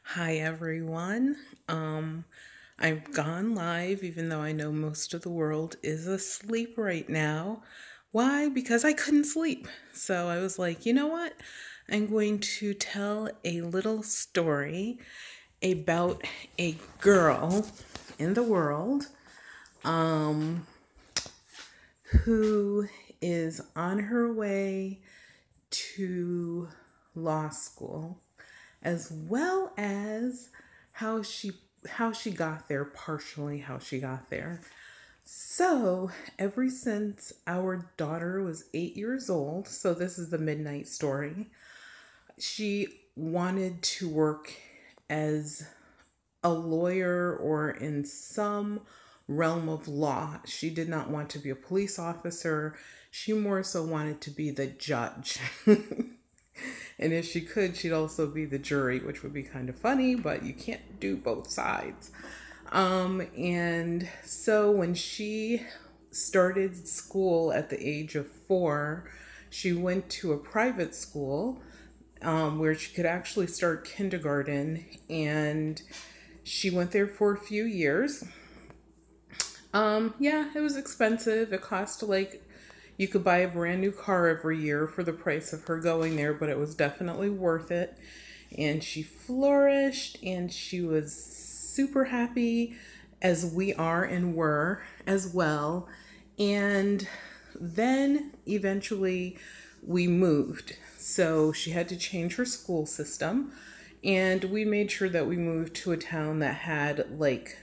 Hi everyone. I've gone live even though I know most of the world is asleep right now. Why? Because I couldn't sleep. So I was like, you know what? I'm going to tell a little story about a girl in the world who is on her way to law school, as well as how she how she got there, partially how she got there. So, ever since our daughter was 8 years old, so this is the midnight story, she wanted to work as a lawyer or in some realm of law. She did not want to be a police officer. She more so wanted to be the judge. And if she could, she'd also be the jury, which would be kind of funny, but you can't do both sides. And so when she started school at the age of 4, she went to a private school where she could actually start kindergarten, and she went there for a few years. Yeah, it was expensive. It cost like you could buy a brand new car every year for the price of her going there, but it was definitely worth it. And she flourished and she was super happy, as we are and were as well. And then eventually we moved. So she had to change her school system. And we made sure that we moved to a town that had like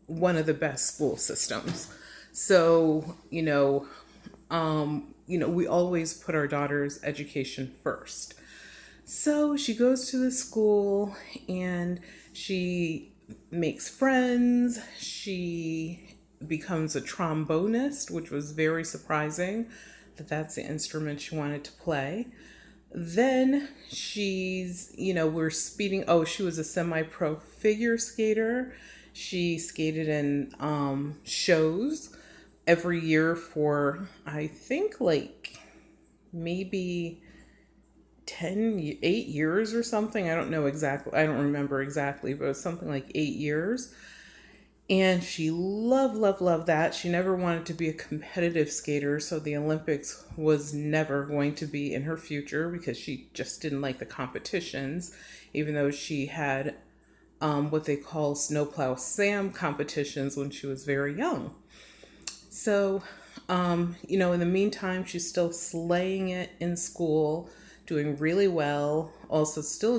one of the best school systems. So, we always put our daughter's education first. So she goes to the school and she makes friends. She becomes a trombonist, which was very surprising that that's the instrument she wanted to play. Then we're speeding. Oh, she was a semi pro figure skater. She skated in shows every year for, I think, like maybe 8 years or something. I don't know exactly. I don't remember exactly, but it was something like 8 years. And she loved that. She never wanted to be a competitive skater, so the Olympics was never going to be in her future because she just didn't like the competitions, even though she had what they call Snowplow Sam competitions when she was very young. So, in the meantime, she's still slaying it in school, doing really well, also still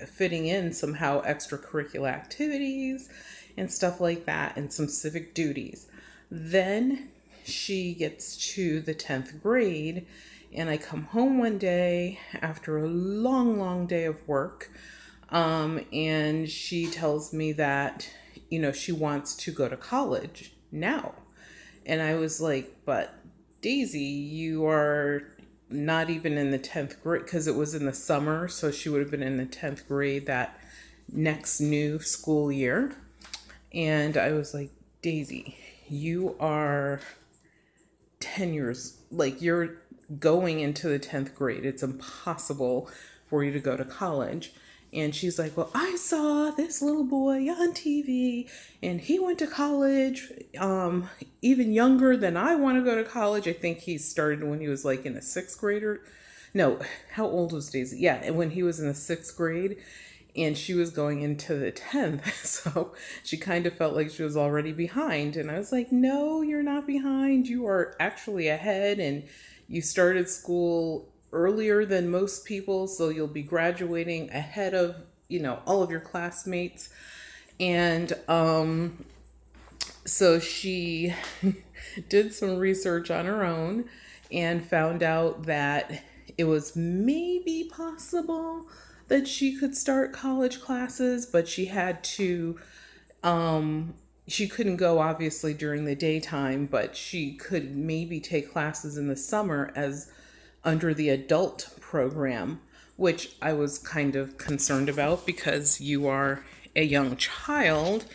fitting in somehow extracurricular activities and stuff like that, and some civic duties. Then she gets to the 10th grade, and I come home one day after a long day of work, and she tells me that, she wants to go to college now. And I was like, but Daisy, you are not even in the 10th grade, because it was in the summer, so she would have been in the 10th grade that next new school year. And I was like, Daisy, you are 10 years, like you're going into the 10th grade. It's impossible for you to go to college. And she's like, well, I saw this little boy on TV and he went to college, even younger than I want to go to college. I think he started when he was like in the 6th grade. No, how old was Daisy? Yeah, when he was in the 6th grade, and she was going into the 10th. So she kind of felt like she was already behind. And I was like, no, you're not behind. You are actually ahead, and you started school earlier than most people. So you'll be graduating ahead of, all of your classmates. And so she did some research on her own and found out that it was maybe possible that she could start college classes, but she had to, she couldn't go obviously during the daytime, but she could maybe take classes in the summer as under the adult program, which I was kind of concerned about because you are a young child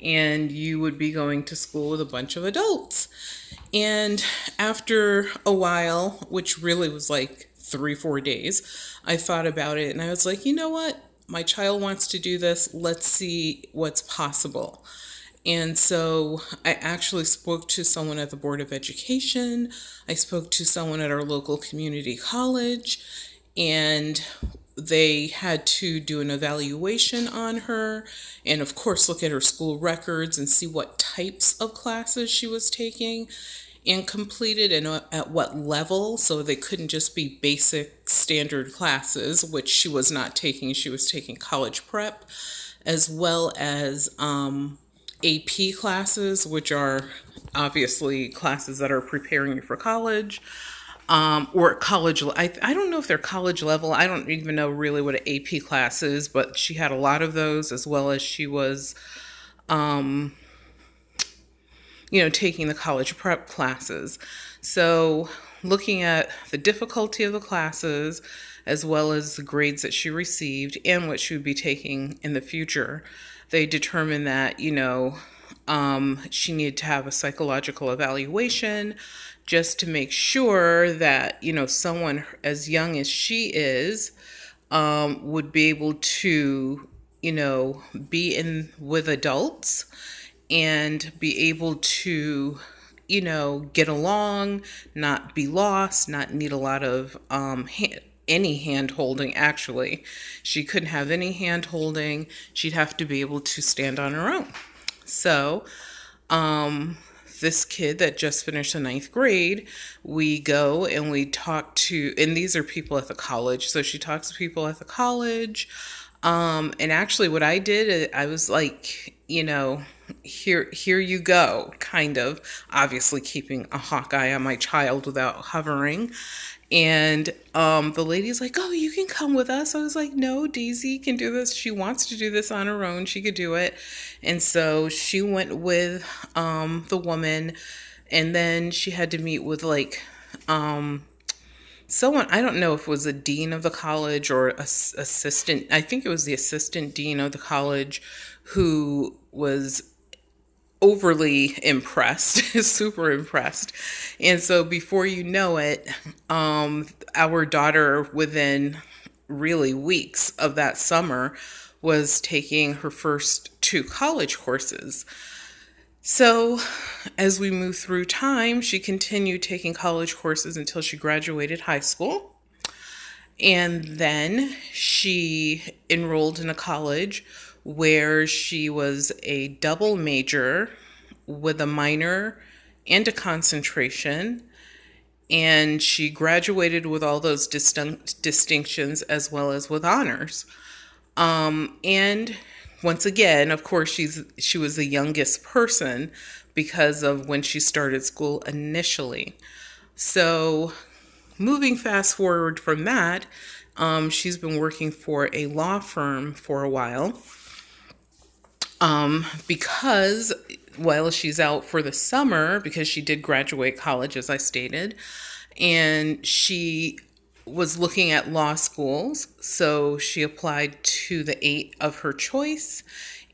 and you would be going to school with a bunch of adults. And after a while, which really was like 3, 4 days, I thought about it and I was like, you know what? my child wants to do this. Let's see what's possible. And so I actually spoke to someone at the Board of Education. I spoke to someone at our local community college, and they had to do an evaluation on her and, of course, look at her school records and see what types of classes she was taking and completed and at what level. So they couldn't just be basic standard classes, which she was not taking. She was taking college prep as well as AP classes, which are obviously classes that are preparing you for college, or college. I don't know if they're college level. I don't even know really what an AP class is, but she had a lot of those, as well as she was, taking the college prep classes. So looking at the difficulty of the classes, as well as the grades that she received and what she would be taking in the future, they determined that, she needed to have a psychological evaluation just to make sure that, someone as young as she is would be able to, be in with adults and be able to, get along, not be lost, not need a lot of any hand holding. Actually, she couldn't have any hand holding. She'd have to be able to stand on her own. So this kid that just finished the 9th grade, we go and we talk to, and these are people at the college. So she talks to people at the college. And actually what I did, I was like, here you go, kind of, obviously keeping a hawk eye on my child without hovering. And the lady's like, oh, you can come with us. I was like, no, Daisy can do this. She wants to do this on her own. She could do it. And so she went with the woman, and then she had to meet with someone, I don't know if it was a dean of the college or assistant. I think it was the assistant dean of the college, who was overly impressed, super impressed. And so before you know it, our daughter, within really weeks of that summer, was taking her first 2 college courses. So as we move through time, she continued taking college courses until she graduated high school. And then she enrolled in a college where she was a double major with a minor and a concentration. And she graduated with all those distinctions as well as with honors. And once again, of course, she was the youngest person because of when she started school initially. So moving fast forward from that, she's been working for a law firm for a while. Because while she's out for the summer, because she did graduate college, as I stated, and she was looking at law schools. So she applied to the 8 of her choice,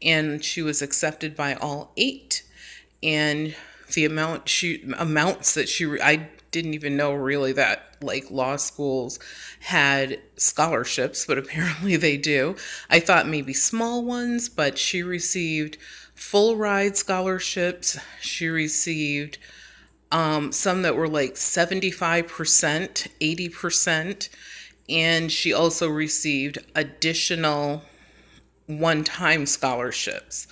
and she was accepted by all 8. And the amounts that I didn't even know really that law schools had scholarships, but apparently they do. I thought maybe small ones, but she received full ride scholarships. She received some that were 75%, 80%, and she also received additional one-time scholarships.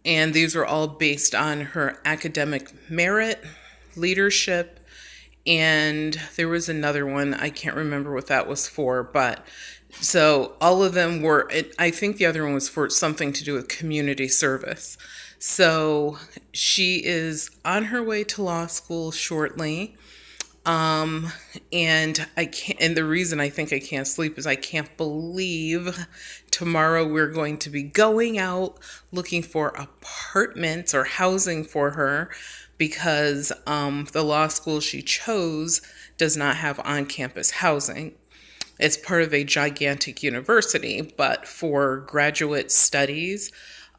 And these were all based on her academic merit, leadership, and there was another one, I can't remember what that was for, but so all of them were, I think the other one was for something to do with community service. So she is on her way to law school shortly. And the reason I think I can't sleep is I can't believe tomorrow we're going to be going out looking for apartments or housing for her, because the law school she chose does not have on-campus housing. It's part of a gigantic university, but for graduate studies,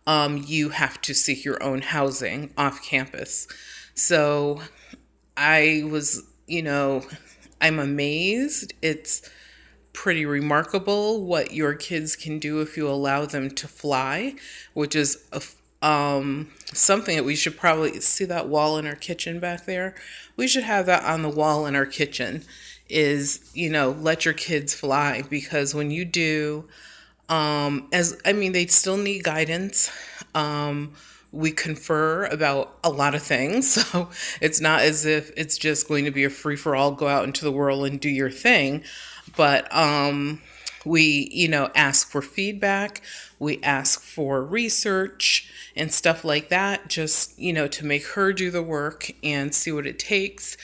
you have to seek your own housing off campus. So I was, I'm amazed. It's pretty remarkable what your kids can do if you allow them to fly, which is something that we should probably see. That wall in our kitchen back there. We should have that on the wall in our kitchen. Is, let your kids fly, because when you do, they still need guidance. We confer about a lot of things. So it's not as if it's just going to be a free for all, go out into the world and do your thing. But we, ask for feedback. We ask for research and stuff like that, just, to make her do the work and see what it takes.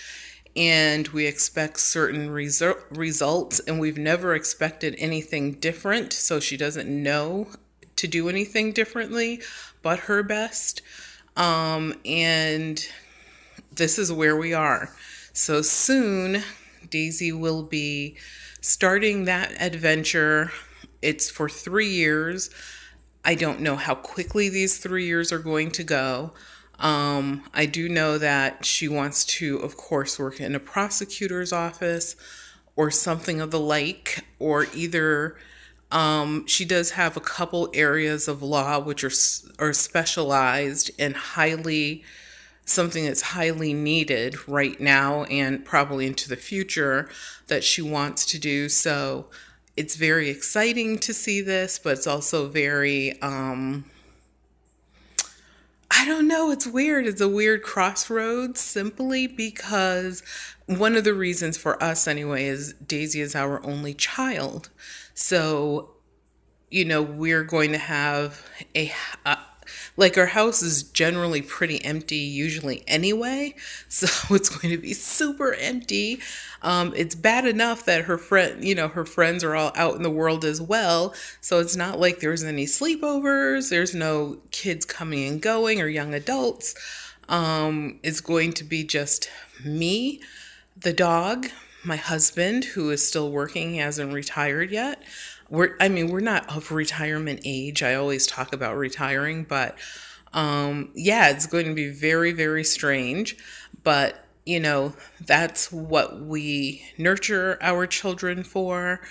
And we expect certain results, and we've never expected anything different. So she doesn't know to do anything differently but her best. And this is where we are. So soon, Daisy will be starting that adventure. It's for 3 years. I don't know how quickly these 3 years are going to go. I do know that she wants to, of course, work in a prosecutor's office or something of the like, or either she does have a couple areas of law which are specialized and something that's highly needed right now and probably into the future that she wants to do. So it's very exciting to see this, but it's also very, I don't know, it's weird. It's a weird crossroads, simply because one of the reasons for us anyway is Daisy is our only child. So, we're going to have our house is generally pretty empty usually anyway. So it's going to be super empty. It's bad enough that her friends are all out in the world as well. So it's not like there's any sleepovers. There's no kids coming and going or young adults. It's going to be just me, the dog, my husband, who is still working. He hasn't retired yet. We're not of retirement age. I always talk about retiring, but it's going to be very, very strange. But, that's what we nurture our children for.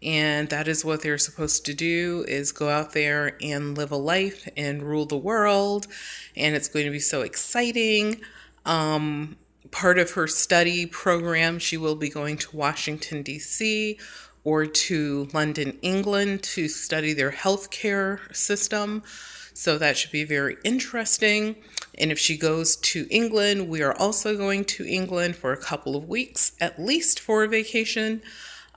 And that is what they're supposed to do, is go out there and live a life and rule the world. And it's going to be so exciting. Part of her study program, she will be going to Washington, D.C., or to London, England, to study their healthcare system. So that should be very interesting. And if she goes to England, we are also going to England for a couple of weeks, at least for a vacation.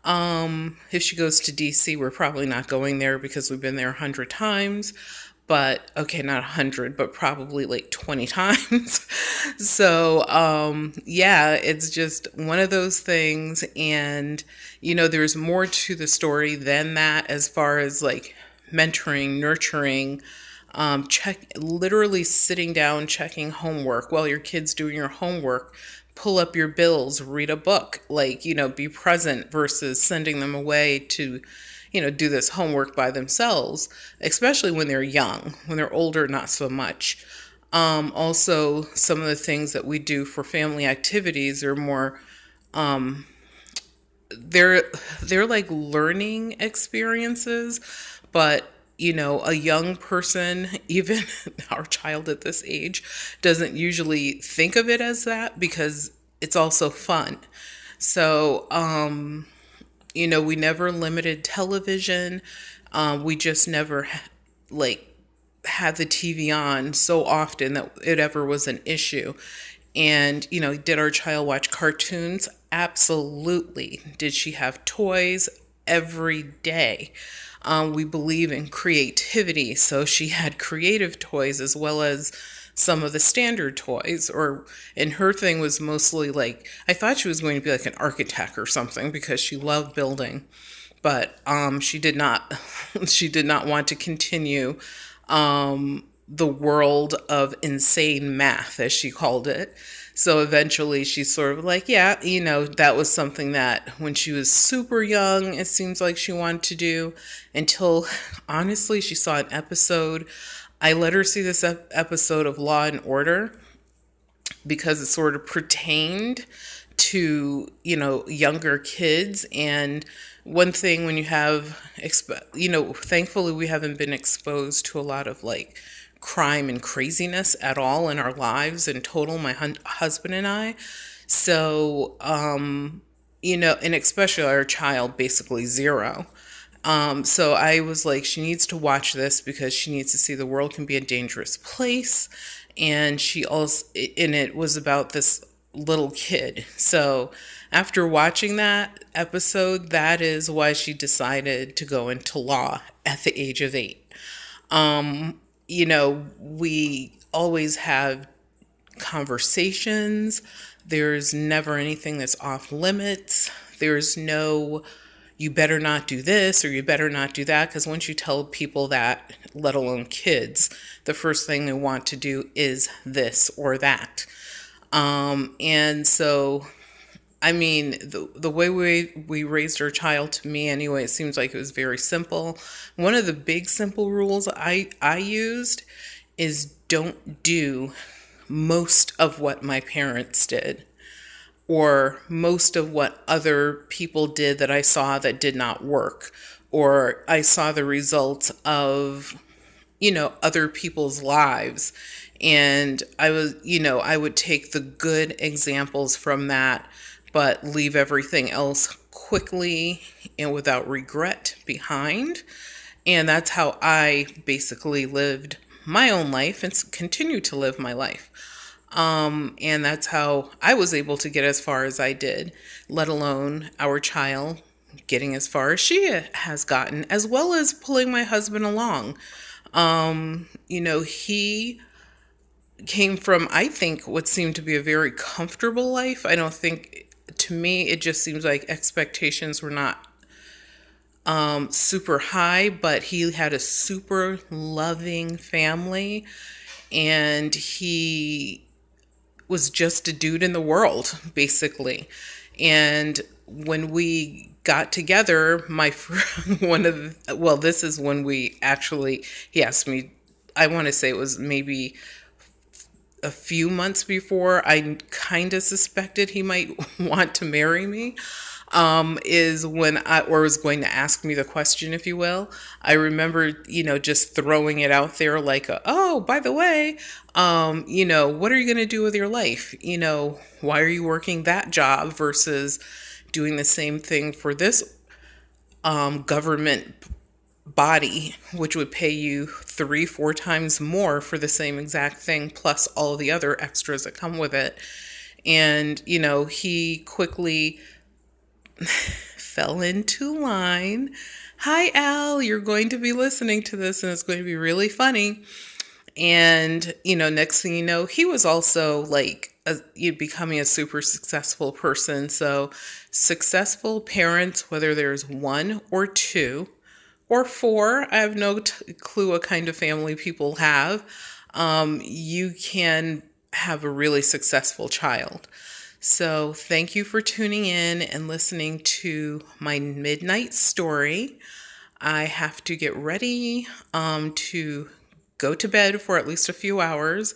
If she goes to DC, we're probably not going there because we've been there 100 times. But, okay, not 100, but probably like 20 times. So, it's just one of those things. And, there's more to the story than that, as far as like mentoring, nurturing, literally sitting down, checking homework while your kid's doing your homework. Pull up your bills, read a book, be present versus sending them away to, do this homework by themselves, especially when they're young. When they're older, not so much. Also, some of the things that we do for family activities are more, they're like learning experiences, but a young person, even our child at this age, doesn't usually think of it as that because it's also fun. So, we never limited television. We just never had the TV on so often that it ever was an issue. And, did our child watch cartoons? Absolutely. Did she have toys? Every day. We believe in creativity, so she had creative toys as well as some of the standard toys. And her thing was mostly I thought she was going to be like an architect or something because she loved building, but she did not. She did not want to continue the world of insane math, as she called it. So eventually she's sort of that was something that when she was super young, it seems like she wanted to do, until honestly she saw an episode. I let her see this episode of Law and Order because it sort of pertained to, younger kids. And one thing when you have, thankfully we haven't been exposed to a lot of like crime and craziness at all in our lives in total, my husband and I. So, and especially our child, basically zero. So I was like, she needs to watch this because she needs to see the world can be a dangerous place. And she also, and it was about this little kid. So after watching that episode, that is why she decided to go into law at the age of 8. We always have conversations. There's never anything that's off limits. There's no, you better not do this or you better not do that. Because once you tell people that, let alone kids, the first thing they want to do is this or that. And so, I mean, the way we raised our child, to me anyway, it seems like it was very simple. One of the big simple rules I used is don't do most of what my parents did or most of what other people did that I saw that did not work, or I saw the results of, other people's lives. And I would take the good examples from that, but leave everything else quickly and without regret behind. And that's how I basically lived my own life and continue to live my life. And that's how I was able to get as far as I did, let alone our child getting as far as she has gotten, as well as pulling my husband along. He came from, I think, what seemed to be a very comfortable life. I don't think, to me, it just seems like expectations were not super high, but he had a super loving family, and he was just a dude in the world, basically. And when we got together, this is when we actually, he asked me, I want to say it was maybe a few months before I kind of suspected he might want to marry me, is when or was going to ask me the question, if you will. I remember, just throwing it out there like, oh, by the way, what are you going to do with your life? Why are you working that job versus doing the same thing for this government body, which would pay you 3-4 times more for the same exact thing, plus all the other extras that come with it. And, he quickly fell into line. Hi, Al, you're going to be listening to this and it's going to be really funny. And, next thing you know, he was also like becoming a super successful person. So successful parents, whether there's 1 or 2 or 4, I have no clue what kind of family people have, you can have a really successful child. So thank you for tuning in and listening to my midnight story. I have to get ready to go to bed for at least a few hours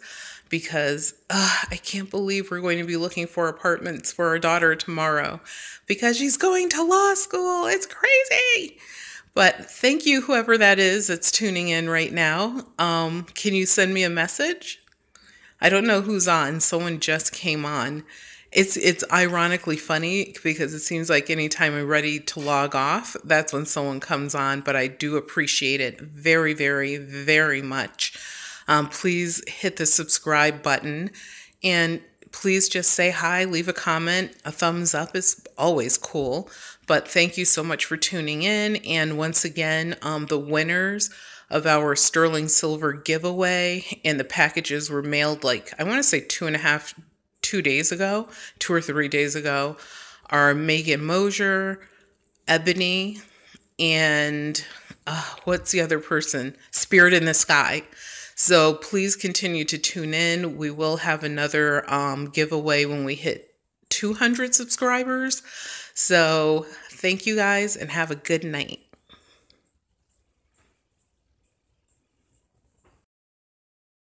because I can't believe we're going to be looking for apartments for our daughter tomorrow because she's going to law school. It's crazy. But thank you, whoever that is that's tuning in right now. Can you send me a message? I don't know who's on. Someone just came on. It's ironically funny because it seems like anytime I'm ready to log off, that's when someone comes on. But I do appreciate it very, very, very much. Please hit the subscribe button and please just say hi, leave a comment. A thumbs up is always cool. But thank you so much for tuning in. And once again, the winners of our sterling silver giveaway, and the packages were mailed like, I want to say 2 days ago, 2 or 3 days ago, are Megan Mosier, Ebony, and what's the other person? Spirit in the Sky. So please continue to tune in. We will have another giveaway when we hit 200 subscribers. So thank you guys and have a good night.